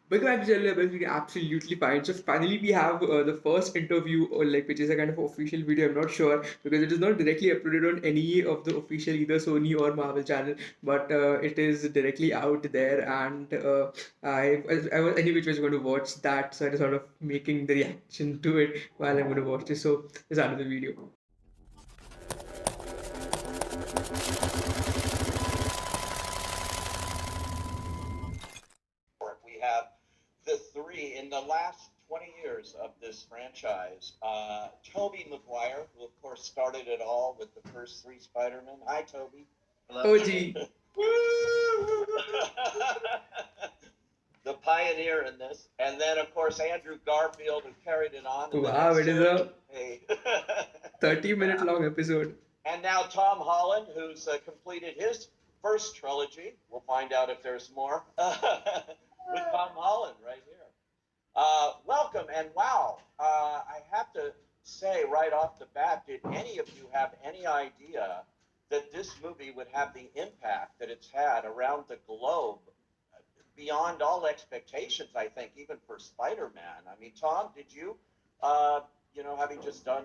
Big Mac Jelly is absolutely fine. So finally we have the first interview, or like, which is a kind of official video. I'm not sure because it is not directly uploaded on any of the official either Sony or Marvel channel, but it is directly out there. And I was any which was going to watch that, so I was sort of making the reaction to it while I'm going to watch this. So there's another video. We have the three in the last 20 years of this franchise. Tobey Maguire, who of course started it all with the first three Spider-Man. Hi, Tobey. Oh, gee. The pioneer in this. And then, of course, Andrew Garfield, who carried it on. Wow, it is a hey. 30-minute long episode. And now Tom Holland, who's completed his first trilogy. We'll find out if there's more. With Tom Holland right here. Welcome, and wow, I have to say right off the bat, did any of you have any idea that this movie would have the impact that it's had around the globe beyond all expectations, I think, even for Spider-Man? I mean, Tom, did you, having just done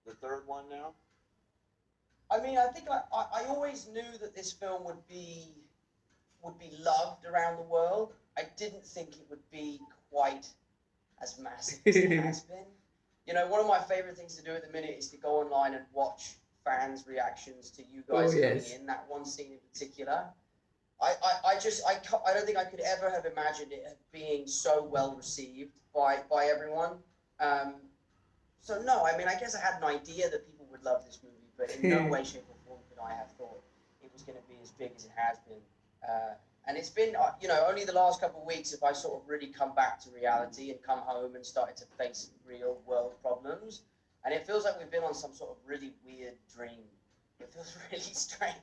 the third one now? I mean, I think I always knew that this film would be loved around the world. I didn't think it would be quite as massive as it has been. You know, one of my favorite things to do at the minute is to go online and watch fans' reactions to you guys coming in, that one scene in particular. I don't think I could ever have imagined it being so well received by everyone. So no, I mean, I guess I had an idea that people would love this movie, but in no way, shape, or form could I have thought it was going to be as big as it has been. And it's been, only the last couple of weeks have I sort of really come back to reality and come home and started to face real world problems. And it feels like we've been on some sort of really weird dream. It feels really strange.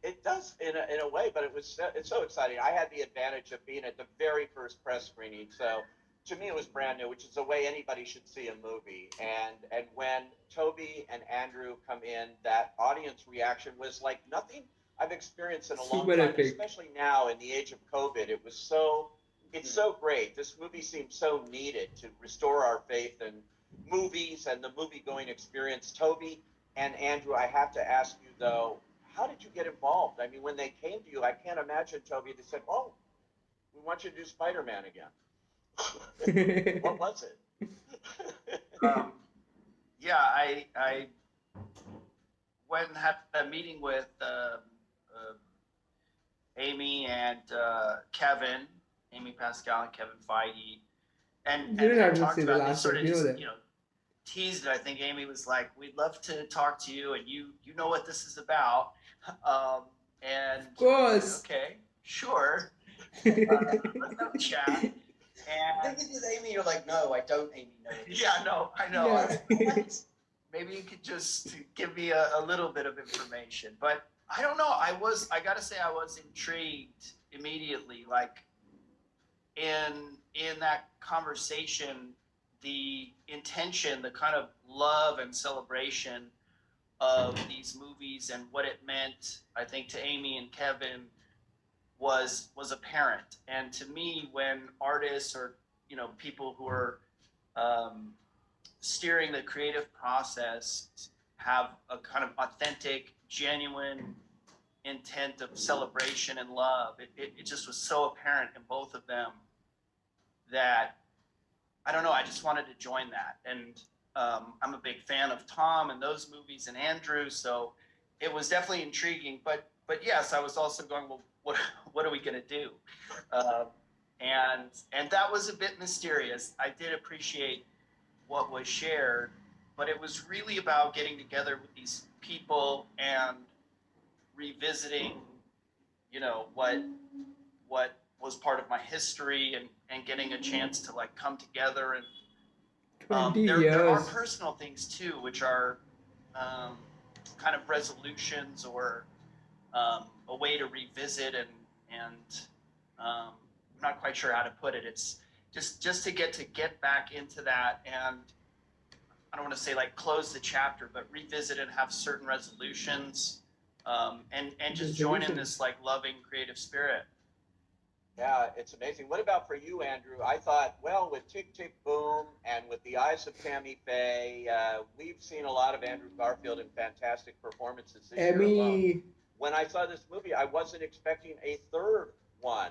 It does in a way, but it's so exciting. I had the advantage of being at the very first press screening, so to me it was brand new, which is the way anybody should see a movie. And when Tobey and Andrew come in, that audience reaction was like nothing I've experienced in a long time, especially now in the age of COVID. It's so great. This movie seems so needed to restore our faith in movies and the movie-going experience. Tobey and Andrew, I have to ask you, though, how did you get involved? I mean, when they came to you, I can't imagine, Tobey, they said, oh, we want you to do Spider-Man again. What was it? Yeah, I went and had a meeting with Amy and Kevin, Amy Pascal and Kevin Feige, and talked about it. Sort of just, teased it. I think Amy was like, "We'd love to talk to you, and you know what this is about." And of course, okay, sure. Let's have a chat. And I think with Amy, you're like, "No, I don't, Amy. No." Yeah, no, I know. Yeah. Maybe you could just give me a little bit of information, but I don't know. I gotta say, I was intrigued immediately. Like in that conversation, the intention, the kind of love and celebration of these movies and what it meant, I think, to Amy and Kevin was apparent. And to me, when artists or people who are steering the creative process have a kind of authentic, genuine intent of celebration and love, it just was so apparent in both of them that, I don't know, I just wanted to join that. And I'm a big fan of Tom and those movies and Andrew, so it was definitely intriguing. But yes, I was also going, well, what are we going to do? And that was a bit mysterious. I did appreciate what was shared, but it was really about getting together with these people and revisiting, what was part of my history and getting a chance to like come together. And there are personal things too, which are kind of resolutions or a way to revisit and I'm not quite sure how to put it. It's just to get back into that, and I don't want to say like close the chapter, but revisit and have certain resolutions, and just join in this like loving creative spirit. Yeah, it's amazing. What about for you, Andrew? I thought, well, with Tick Tick Boom and with the eyes of Tammy Faye, we've seen a lot of Andrew Garfield in fantastic performances this year alone. Emmy. When I saw this movie, I wasn't expecting a third one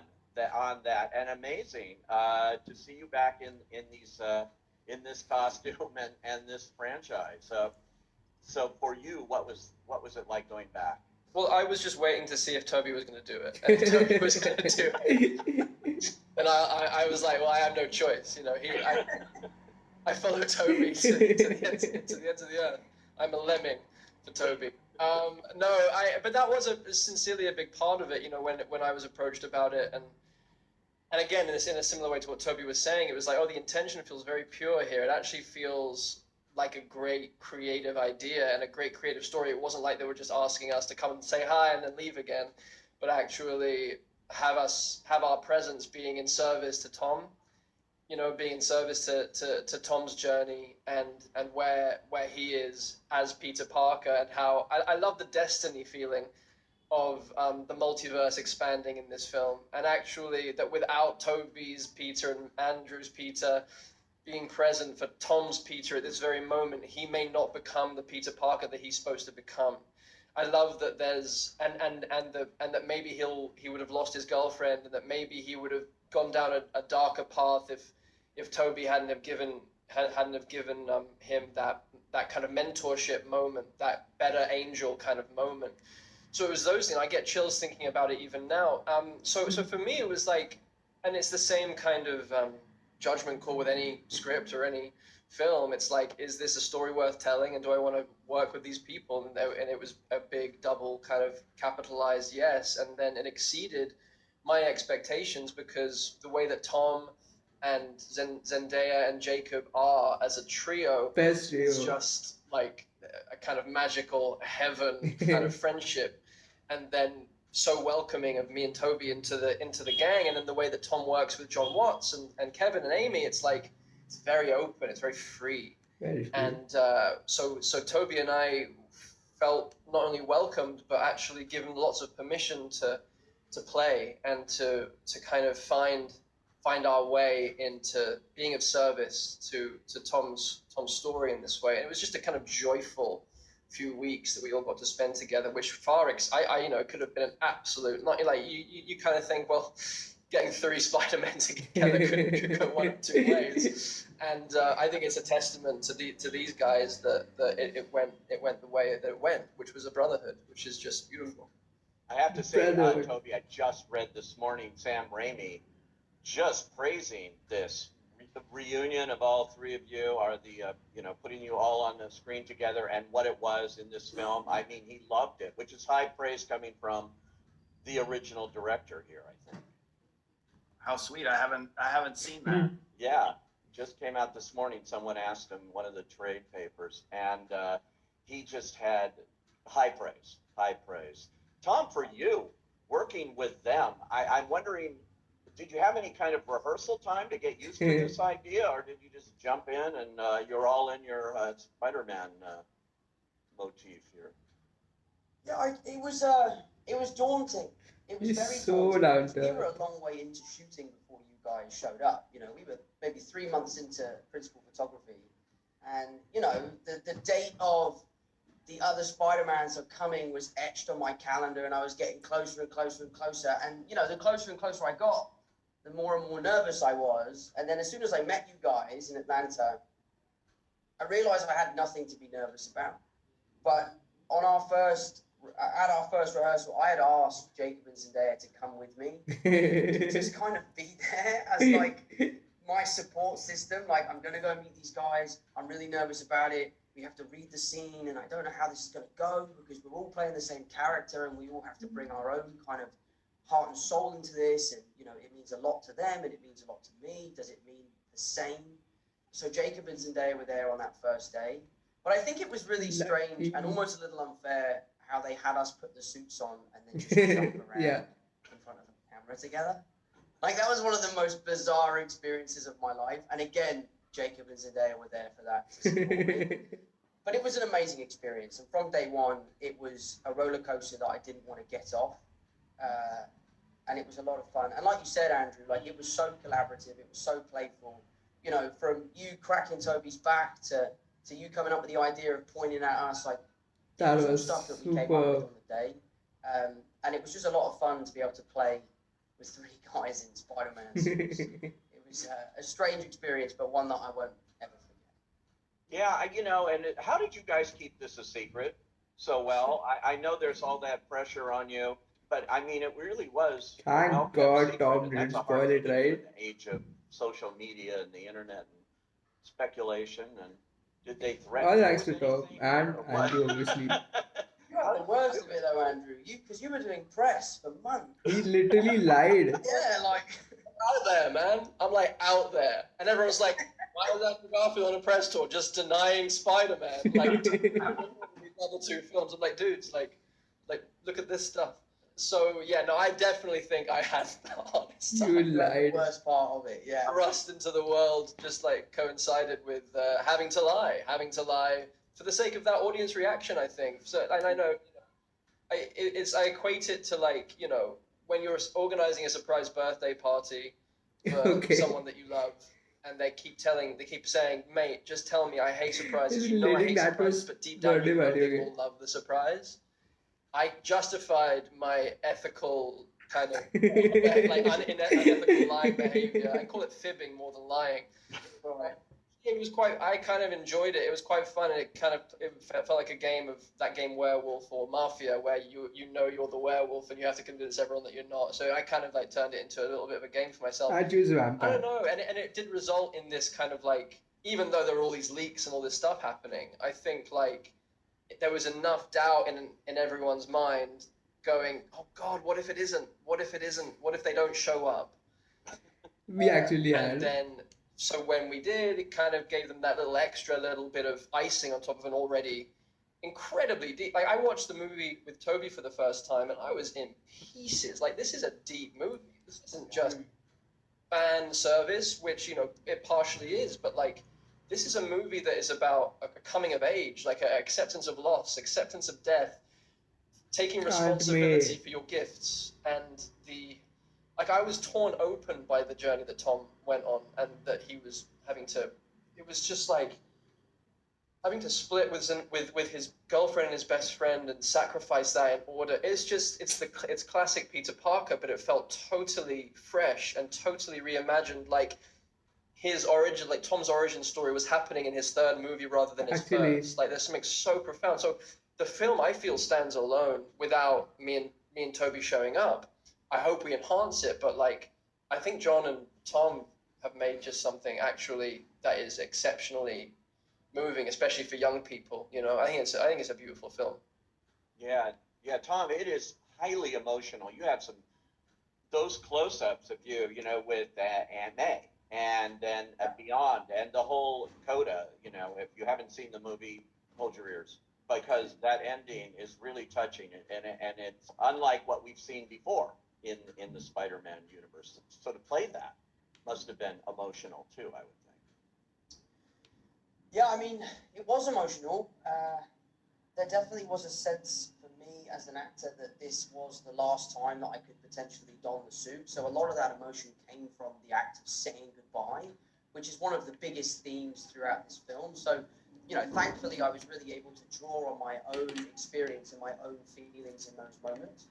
on that, and amazing to see you back in these in this costume and this franchise. So for you, what was it like going back? Well, I was just waiting to see if Tobey was going to do it, and if Tobey was going to do it, and I was like, well, I have no choice, you know. I follow Tobey to the ends of the earth. I'm a lemming for Tobey. No, but that was sincerely a big part of it, you know, when I was approached about it, and again, in a similar way to what Tobey was saying, it was like, oh, the intention feels very pure here. It actually feels like a great creative idea and a great creative story. It wasn't like they were just asking us to come and say hi and then leave again, but actually have our presence being in service to Tom, you know, being in service to Tom's journey and where he is as Peter Parker, and how I love the destiny feeling of the multiverse expanding in this film, and actually that without Tobey's Peter and Andrew's Peter being present for Tom's Peter at this very moment, he may not become the Peter Parker that he's supposed to become. I love that there's and that maybe he would have lost his girlfriend, and that maybe he would have gone down a darker path if Tobey hadn't have given him that kind of mentorship moment, that better angel kind of moment. So it was those things. I get chills thinking about it even now. So for me it was like, and it's the same kind of judgment call with any script or any film. It's like, is this a story worth telling, and do I want to work with these people? And it was a big double kind of capitalized yes, and then it exceeded my expectations, because the way that Tom and Zendaya and Jacob are as a trio is just like a kind of magical heaven kind of friendship, and then so welcoming of me and Tobey into the gang. And then the way that Tom works with John Watts and Kevin and Amy, it's like, it's very open, it's very free. And so Tobey and I felt not only welcomed, but actually given lots of permission to play and to kind of find our way into being of service to Tom's story in this way. And it was just a kind of joyful few weeks that we all got to spend together, which I you know, could have been an absolute, not like you kind of think, well, getting 3 Spider-Men together could go one of two ways. And I think it's a testament to these guys that it went the way that it went, which was a brotherhood, which is just beautiful. I have to say, Tobey, I just read this morning Sam Raimi just praising this. The reunion of all 3 of you, are the you know, putting you all on the screen together, and what it was in this film. I mean, he loved it, which is high praise coming from the original director here, I think. How sweet! I haven't seen that. Yeah, just came out this morning. Someone asked him, one of the trade papers, and he just had high praise. High praise. Tom, for you, working with them, I'm wondering, did you have any kind of rehearsal time to get used to this idea, or did you just jump in and you're all in your Spider-Man motif here? Yeah, it was daunting. It was very so daunting. We were a long way into shooting before you guys showed up. You know, we were maybe 3 months into principal photography, and you know, the date of the other Spider-Mans are coming was etched on my calendar, and I was getting closer and closer and closer. And you know, the closer and closer I got, the more and more nervous I was. And then as soon as I met you guys in Atlanta, I realized I had nothing to be nervous about. But at our first rehearsal, I had asked Jacob and Zendaya to come with me to just kind of be there as like my support system. Like, I'm gonna go meet these guys. I'm really nervous about it. We have to read the scene, and I don't know how this is going to go, because we're all playing the same character, and we all have to bring our own kind of heart and soul into this. And you know, it means a lot to them, and it means a lot to me. Does it mean the same? So Jacob and Zendaya were there on that first day, but I think it was really strange and almost a little unfair how they had us put the suits on and then just jump around in front of the camera together. Like, that was one of the most bizarre experiences of my life. And again, Jacob and Zendaya were there for that to support me. But it was an amazing experience. And from day one, it was a roller coaster that I didn't want to get off. and it was a lot of fun. And like you said, Andrew, like it was so collaborative, it was so playful. You know, from you cracking Tobey's back to you coming up with the idea of pointing at us, like That it was all was stuff that we came up with super. on the day. And it was just a lot of fun to be able to play with 3 guys in Spider-Man suits. It was a strange experience, but one that I won't ever forget. Yeah, you know, and how did you guys keep this a secret so well? I know there's all that pressure on you, but I mean, it really was a Thank well-kept God secret, Tom and didn't that's a spoil hard thing it, to do in right? the age of social media and the internet and speculation. And did they threaten All you thanks with to Tom anything and or what? Andrew, obviously. You had the worst of it though, Andrew. Because you were doing press for months. He literally lied. Yeah, like Out there, man. I'm like out there, and everyone's like, "Why was Andrew Garfield on a press tour just denying Spider-Man?" Like these other 2 films. I'm like, dudes, like look at this stuff. So yeah, no, I definitely think I had the hardest You time. you had the lied. worst part of it. Yeah. Thrust into the world just like coincided with having to lie for the sake of that audience reaction. I think so, and I know, I equate it to like, you know, when you're organizing a surprise birthday party for Okay. someone that you love, and they keep saying, "Mate, just tell me I hate surprises. He's You know I letting hate that surprises, was but deep down birthday you know party, they okay. will love the surprise." I justified my ethical kind of like unethical lying behavior. I call it fibbing more than lying. Right. It was quite. I kind of enjoyed it. It was quite fun, and it felt like a game of that game Werewolf or Mafia, where you know you're the werewolf and you have to convince everyone that you're not. So I kind of like turned it into a little bit of a game for myself. I choose I vampire. don't know, and it did result in this kind of like, even though there were all these leaks and all this stuff happening, I think like there was enough doubt in everyone's mind, going, "Oh God, what if it isn't? What if it isn't? What if they don't show up?" We actually And had. then, so when we did, it kind of gave them that little bit of icing on top of an already incredibly deep. Like I watched the movie with Tobey for the first time, and I was in pieces. Like this is a deep movie. This isn't just fan service, which you know it partially is, but like this is a movie that is about a coming of age, like an acceptance of loss, acceptance of death, taking responsibility for your gifts, and like I was torn open by the journey that Tom went on, and that he was having to. It was just like having to split with his girlfriend and his best friend and sacrifice that in order. It's classic Peter Parker, but it felt totally fresh and totally reimagined. Like his origin, like Tom's origin story was happening in his 3rd movie rather than his first. Like there's something so profound. So the film, I feel, stands alone without me and Tobey showing up. I hope we enhance it, but like I think John and Tom have made just something actually that is exceptionally moving, especially for young people. You know, I think it's a beautiful film. Yeah, Tom, it is highly emotional. You have those close-ups of you know, with Aunt May, and then beyond, and the whole coda. You know, if you haven't seen the movie, hold your ears, because that ending is really touching, and it's unlike what we've seen before in the Spider-Man universe. So to play that must have been emotional too, I would think. Yeah, I mean, it was emotional. There definitely was a sense for me as an actor that this was the last time that I could potentially don the suit. So a lot of that emotion came from the act of saying goodbye, which is one of the biggest themes throughout this film. So, you know, thankfully I was really able to draw on my own experience and my own feelings in those moments.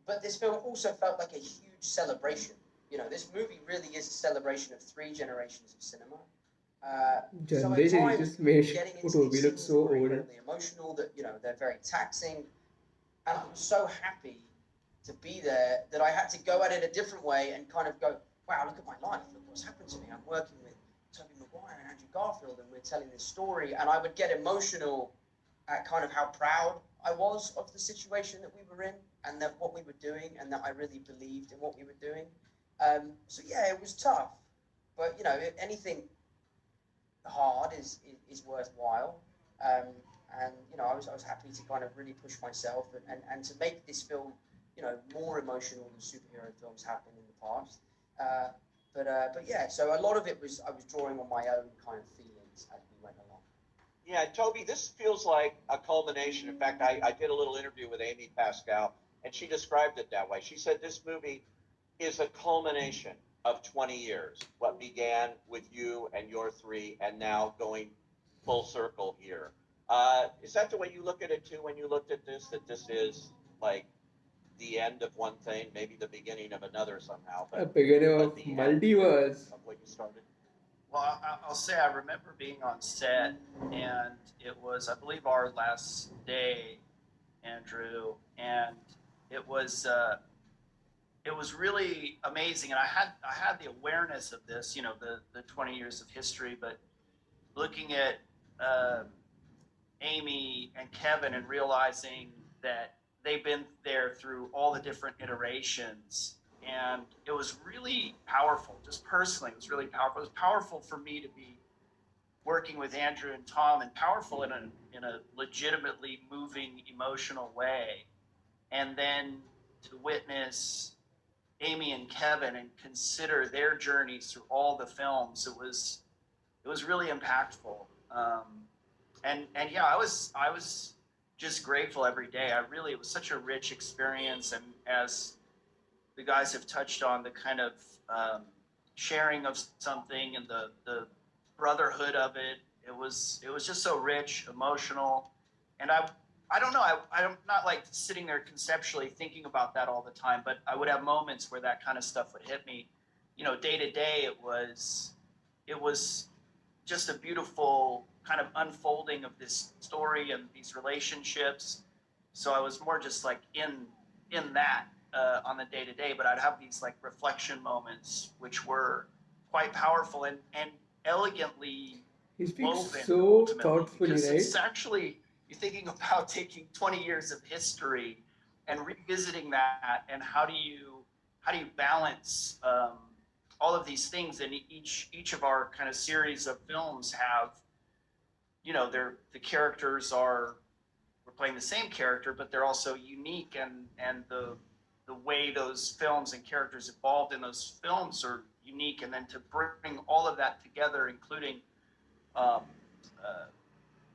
But this film also felt like a huge celebration. You know, this movie really is a celebration of 3 generations of cinema. So at Generation, he times, just made getting into Toby these look scenes so that were old. incredibly emotional, that, you know, they're very taxing. And I was so happy to be there that I had to go at it a different way and kind of go, wow, look at my life. Look what's happened to me. I'm working with Tobey Maguire and Andrew Garfield, and we're telling this story. And I would get emotional at kind of how proud I was of the situation that we were in, and that what we were doing, and that I really believed in what we were doing. So yeah, it was tough, but you know, anything hard is worthwhile. And you know, I was happy to kind of really push myself and to make this film, you know, more emotional than superhero films have been in the past. But yeah, so a lot of it was I was drawing on my own kind of feelings as we went along. Yeah, Tobey, this feels like a culmination. In fact, I did a little interview with Amy Pascal and she described it that way. She said this movie is a culmination of 20 years. What began with you and your three, and now going full circle here. Is that the way you look at it too when you looked at this? That this is like the end of one thing, maybe the beginning of another somehow, A but beginning of the end multiverse. of what you started. Well, I'll say I remember being on set, and it was, I believe, our last day, Andrew, and it was really amazing. And I had the awareness of this, you know, the 20 years of history, but looking at Amy and Kevin and realizing that they've been there through all the different iterations. And it was really powerful, just personally, it was really powerful. It was powerful for me to be working with Andrew and Tom, and powerful in a legitimately moving, emotional way. And then to witness Amy and Kevin and consider their journeys through all the films, it was really impactful. And yeah, I was just grateful every day. It was such a rich experience, and as the guys have touched on, the kind of sharing of something and the brotherhood of it. It was just so rich, emotional, and I don't know. I'm not like sitting there conceptually thinking about that all the time, but I would have moments where that kind of stuff would hit me. You know, day to day, it was just a beautiful kind of unfolding of this story and these relationships. So I was more just like in that on the day to day, but I'd have these like reflection moments, which were quite powerful and elegantly He speaks woven so ultimately, thoughtfully, because right? it's actually, you're thinking about taking 20 years of history and revisiting that, and how do you balance all of these things. And each of our kind of series of films have, you know, the characters we're playing the same character, but they're also unique, and the way those films and characters evolved in those films are unique. And then to bring all of that together, including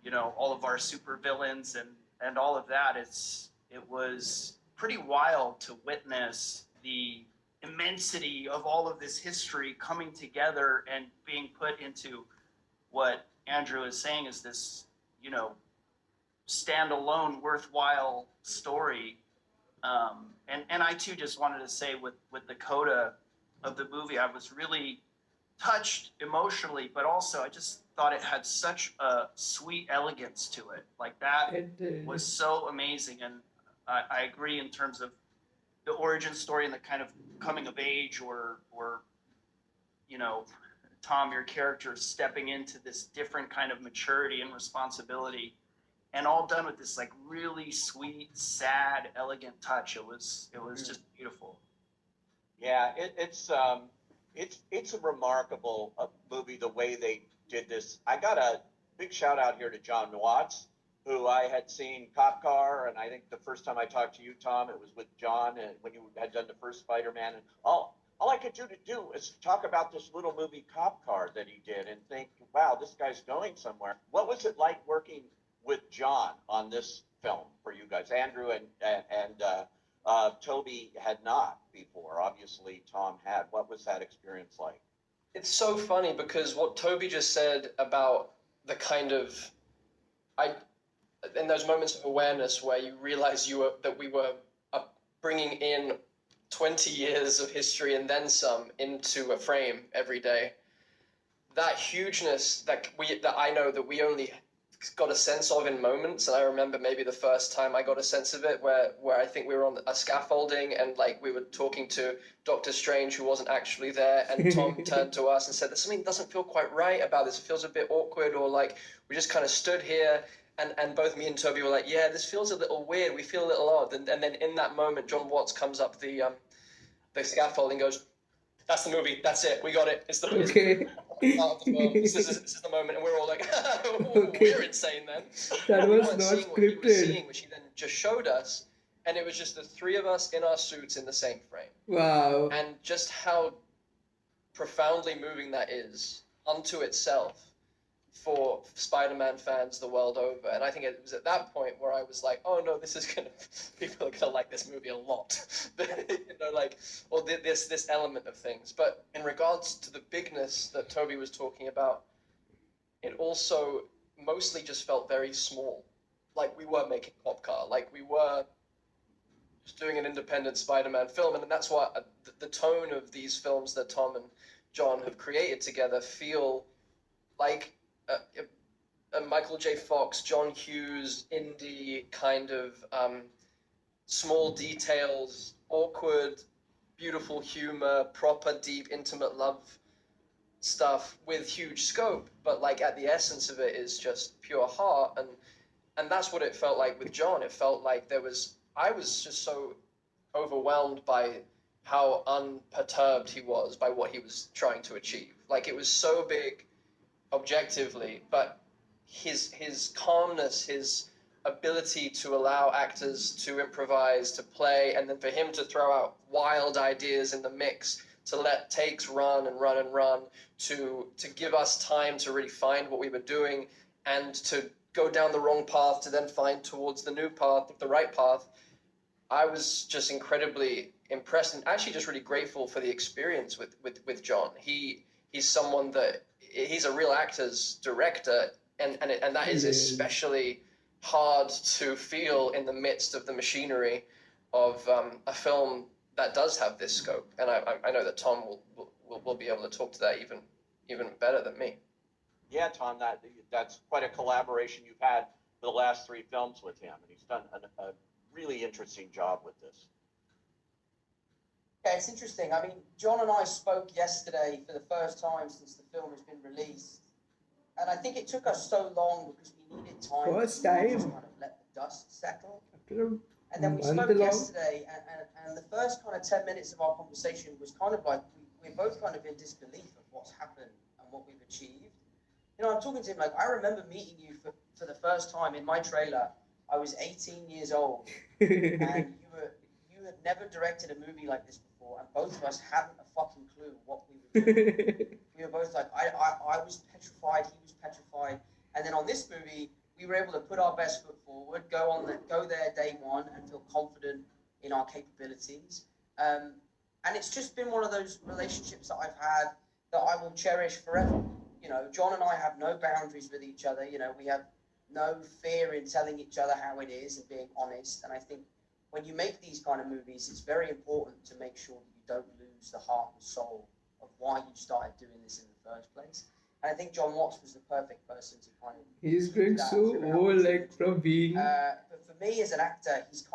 you know, all of our super villains and all of that, it was pretty wild to witness the immensity of all of this history coming together and being put into what Andrew is saying is this, you know, standalone, worthwhile story. And I too just wanted to say with the coda of the movie, I was really touched emotionally, but also I just thought it had such a sweet elegance to it. Like that was so amazing. And I agree in terms of the origin story and the kind of coming of age, or you know, Tom, your character stepping into this different kind of maturity and responsibility, and all done with this like really sweet, sad, elegant touch. It was just beautiful. Yeah, it's a remarkable movie the way they did this. I got a big shout out here to John Watts, who I had seen Cop Car, and I think the first time I talked to you, Tom, it was with John, and when you had done the first Spider-Man, and all I could do is talk about this little movie Cop Car that he did, and think, wow, this guy's going somewhere. What was it like working with John on this film for you guys? Andrew and Tobey had not before. Obviously, Tom had. What was that experience like? It's so funny because what Tobey just said about the kind of, in those moments of awareness where you realize that we were bringing in 20 years of history and then some into a frame every day. That hugeness that I know that we only got a sense of in moments, and I remember maybe the first time I got a sense of it where I think we were on a scaffolding and like we were talking to Doctor Strange, who wasn't actually there, and Tom turned to us and said, "There's something that doesn't feel quite right about this. It feels a bit awkward," or like we just kind of stood here and both me and Tobey were like, "Yeah, this feels a little weird. We feel a little odd." And then in that moment, John Watts comes up the scaffolding, goes, "That's the movie. That's it. We got it. It's the movie." Okay. This is the moment, and we're all like, Okay. "We're insane then." That We was weren't not seeing what he was scripted. seeing, which he then just showed us, and it was just the three of us in our suits in the same frame. Wow. And just how profoundly moving that is unto itself, for Spider-Man fans the world over. And I think it was at that point where I was like, oh no, people are gonna like this movie a lot. Or this element of things. But in regards to the bigness that Tobey was talking about, it also mostly just felt very small. Like we were making Popcar, like we were just doing an independent Spider-Man film. And that's why the tone of these films that Tom and John have created together feel like a Michael J. Fox, John Hughes, indie kind of small details, awkward, beautiful humor, proper, deep, intimate love stuff with huge scope, but like at the essence of it is just pure heart. And that's what it felt like with John. It felt like I was just so overwhelmed by how unperturbed he was by what he was trying to achieve. Like it was so big objectively, but his calmness, his ability to allow actors to improvise, to play, and then for him to throw out wild ideas in the mix, to let takes run and run and run, to give us time to really find what we were doing, and to go down the wrong path to then find towards the new path, the right path. I was just incredibly impressed and actually just really grateful for the experience with John. He's someone that he's a real actor's director, and that is especially hard to feel in the midst of the machinery of a film that does have this scope. And I know that Tom will be able to talk to that even better than me. Yeah, Tom, that's quite a collaboration you've had for the last 3 films with him, and he's done a really interesting job with this. Yeah, it's interesting. I mean, John and I spoke yesterday for the first time since the film has been released. And I think it took us so long because we needed time to just kind of let the dust settle. And then we spoke yesterday, and the first kind of 10 minutes of our conversation was kind of like, we're both kind of in disbelief of what's happened and what we've achieved. You know, I'm talking to him like, I remember meeting you for the first time in my trailer. I was 18 years old, and you had never directed a movie like this before, and both of us hadn't a fucking clue what we were doing. We were both like, I was petrified, he was petrified, and then on this movie, we were able to put our best foot forward, go there day one, and feel confident in our capabilities. And it's just been one of those relationships that I've had that I will cherish forever. You know, John and I have no boundaries with each other. You know, we have no fear in telling each other how it is and being honest. And I think when you make these kind of movies, it's very important to make sure that you don't lose the heart and soul of why you started doing this in the first place. And I think John Watts was the perfect person to kind of... He's going so old, like from being... but for me as an actor, he's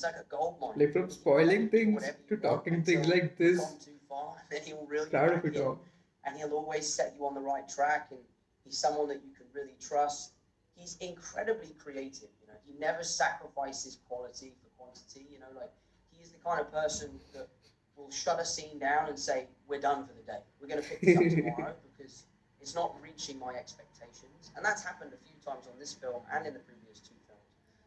like a gold mine. Like from spoiling things to talking things like this. Gone too far, then he'll really proud of it all. And he'll always set you on the right track, and he's someone that you can really trust. He's incredibly creative, you know. He never sacrifices quality for quantity, you know. Like, he's the kind of person that will shut a scene down and say, we're done for the day. We're going to pick this up tomorrow because it's not reaching my expectations. And that's happened a few times on this film and in the previous 2 films.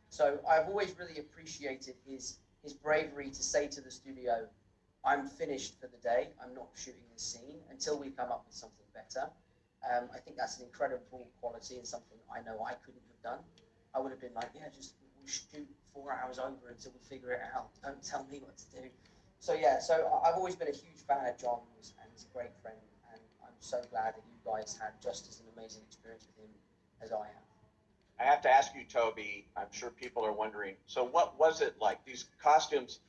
So I've always really appreciated his bravery to say to the studio, I'm finished for the day. I'm not shooting this scene until we come up with something better. I think that's an incredible quality and something I know I couldn't have done. I would have been like, yeah, just we'll shoot 4 hours over until we figure it out. Don't tell me what to do. So yeah, so I've always been a huge fan of John, and he's a great friend, and I'm so glad that you guys had just as an amazing experience with him as I have. I have to ask you, Tobey, I'm sure people are wondering, so what was it like? These costumes,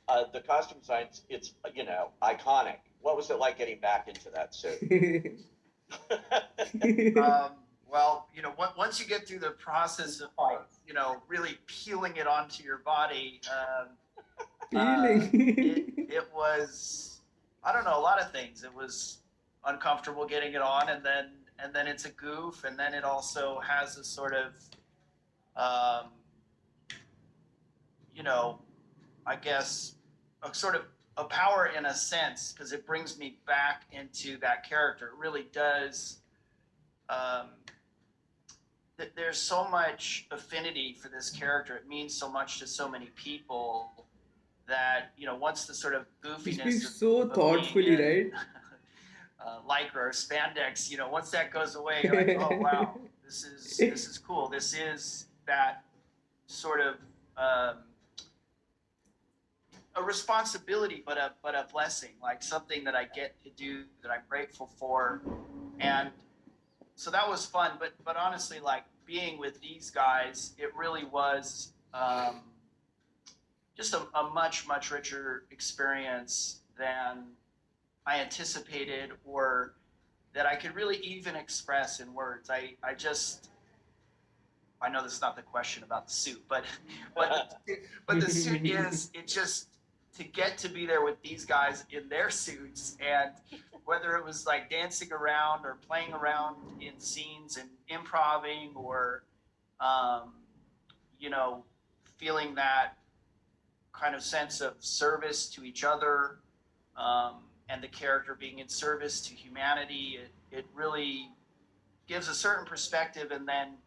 the costume designs, it's, you know, iconic. What was it like getting back into that suit? Well, you know, once you get through the process of, you know, really peeling it onto your body, it was, I don't know, a lot of things. It was uncomfortable getting it on, and then it's a goof, and then it also has a sort of, you know, I guess, a sort of a power in a sense, because it brings me back into that character. It really does. There's so much affinity for this character. It means so much to so many people that, you know, once the sort of goofiness... He speaks so thoughtfully, right? lycra or spandex, once that goes away, you're like, oh wow, this is cool. This is that sort of a responsibility, but a blessing, like something that I get to do that I'm grateful for. And so that was fun. But honestly, like being with these guys, it really was just a much, much richer experience than I anticipated, or that I could really even express in words. I know this is not the question about the suit, but the suit is, it just, to get to be there with these guys in their suits, and whether it was like dancing around or playing around in scenes and improvising, or feeling that kind of sense of service to each other, and the character being in service to humanity, it really gives a certain perspective. And then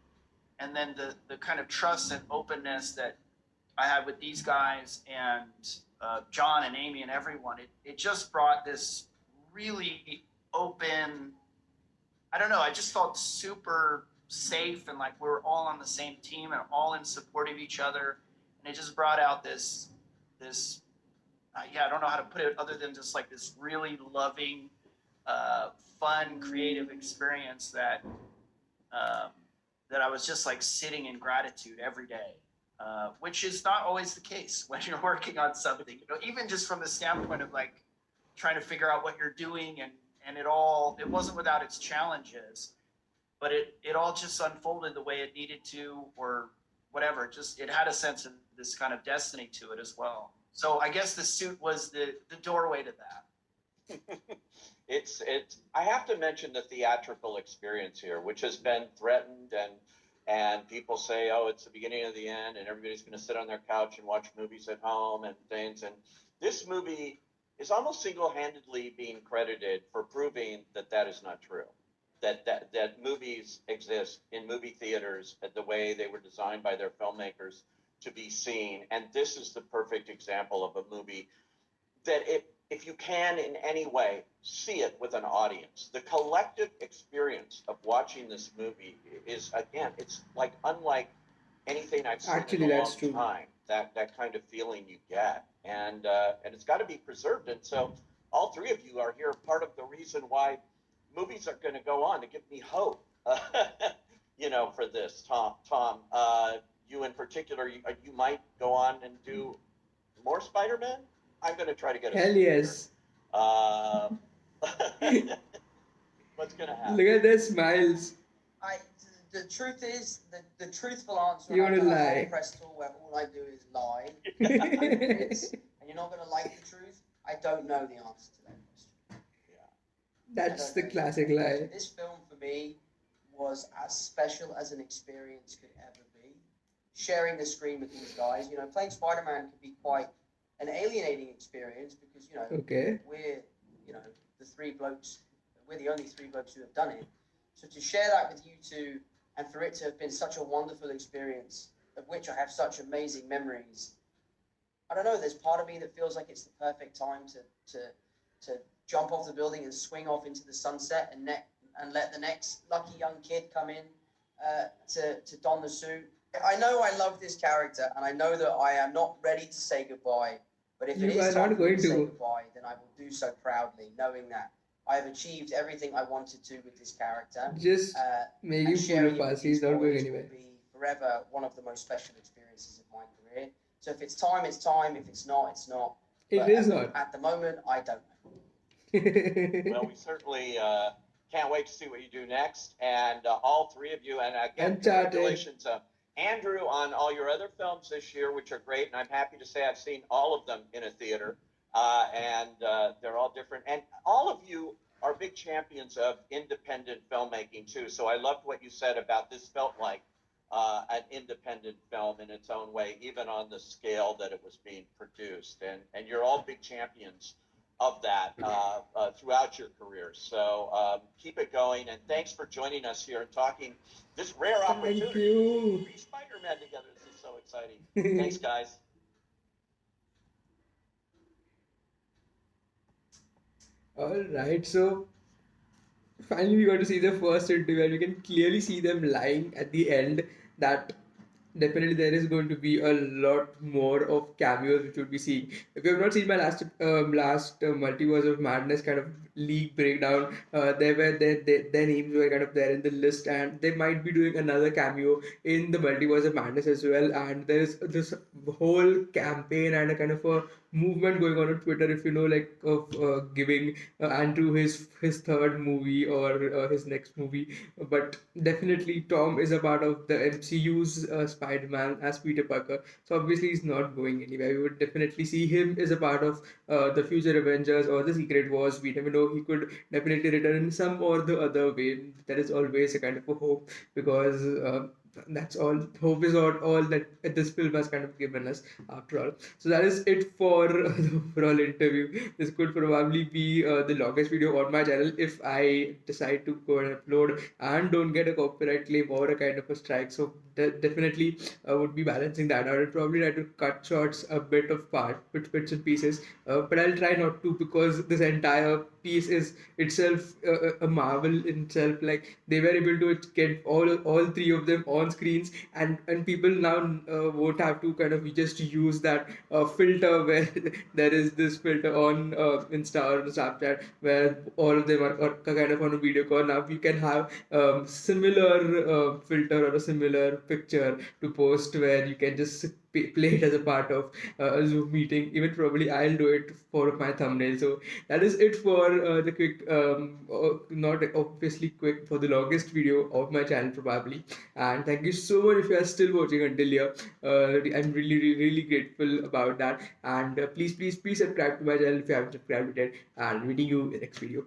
the kind of trust and openness that I had with these guys, and John and Amy and everyone, it just brought this really open, I don't know, I just felt super safe, and like we were all on the same team and all in support of each other. And it just brought out this I don't know how to put it other than just like this really loving, fun, creative experience that I was just like sitting in gratitude every day, which is not always the case when you're working on something. Even just from the standpoint of like trying to figure out what you're doing, and it wasn't without its challenges, but it all just unfolded the way it needed to, or whatever. It had a sense of this kind of destiny to it as well. So I guess the suit was the doorway to that. It's I have to mention the theatrical experience here, which has been threatened, and people say, oh, it's the beginning of the end, and everybody's going to sit on their couch and watch movies at home and things. And this movie is almost single-handedly being credited for proving that is not true. That movies exist in movie theaters the way they were designed by their filmmakers to be seen. And this is the perfect example of a movie that if you can in any way see it with an audience, the collective experience of watching this movie is, again, it's like unlike anything I've seen in a long time. That kind of feeling you get, and it's got to be preserved. And so all three of you are here, part of the reason why movies are going to go on, to give me hope. For this, Tom, you in particular, you might go on and do more Spider-Man. I'm going to try to get a hell yes. What's going to happen? Look at their smiles. The truth is, the truthful answer. You want to lie? Press tool where all I do is lie. And you're not going to like the truth. I don't know the answer to that question. Yeah. That's the classic lie. This film for me was as special as an experience could ever be. Sharing the screen with these guys, playing Spider-Man can be quite an alienating experience because, okay, we're, the three blokes, we're the only three blokes who have done it. So to share that with you two, and for it to have been such a wonderful experience, of which I have such amazing memories, I don't know, there's part of me that feels like it's the perfect time to jump off the building and swing off into the sunset and let the next lucky young kid come in to don the suit. I know I love this character, and I know that I am not ready to say goodbye, but if it is time for me to say goodbye, then I will do so proudly, knowing that I have achieved everything I wanted to with this character. Just make you fool of us, he's not going anywhere. Will be forever one of the most special experiences of my career. So if it's time, it's time. If it's not, it's not. It is not. At the moment, I don't know. Well, we certainly can't wait to see what you do next. And all three of you, and again, congratulations, Andrew, on all your other films this year, which are great. And I'm happy to say I've seen all of them in a theater. And they're all different. And all of you are big champions of independent filmmaking, too. So I loved what you said about this felt like an independent film in its own way, even on the scale that it was being produced. And you're all big champions of that throughout your careers. So keep it going. And thanks for joining us here and talking this rare opportunity to be Spider-Man together. This is so exciting. Thanks, guys. All right, so Finally, we got to see the first interview, and you can clearly see them lying at the end that definitely there is going to be a lot more of cameos which we'll be seeing. If you have not seen my last Multiverse of Madness kind of league breakdown, there were their names were kind of there in the list, and they might be doing another cameo in the Multiverse of Madness as well. And there is this whole campaign and a kind of a movement going on Twitter, if you know, like of giving Andrew his third movie or his next movie. But definitely Tom is a part of the MCU's Spider-Man as Peter Parker, so obviously he's not going anywhere. We would definitely see him as a part of the future Avengers or the Secret Wars. We never know, he could definitely return in some or the other way. There is always a kind of a hope, because that's all, hope is all that this film has kind of given us after all. So that is it for the overall interview. This could probably be the longest video on my channel if I decide to go and upload and don't get a copyright claim or a kind of a strike. So definitely would be balancing that out. I'll probably try to cut shorts a bit of bits and pieces, but I'll try not to, because this entire piece is itself a marvel in itself. Like, they were able to get all three of them on screens, and people now won't have to kind of just use that filter where there is this filter on Insta or Snapchat where all of them are kind of on a video call. Now you can have similar filter or a similar picture to post, where you can just play it as a part of a Zoom meeting. Even probably I'll do it for my thumbnail. So that is it for the quick, not obviously quick, for the longest video of my channel probably. And thank you so much if you are still watching until here. I'm really grateful about that. And please subscribe to my channel if you haven't subscribed yet. And meeting you in the next video.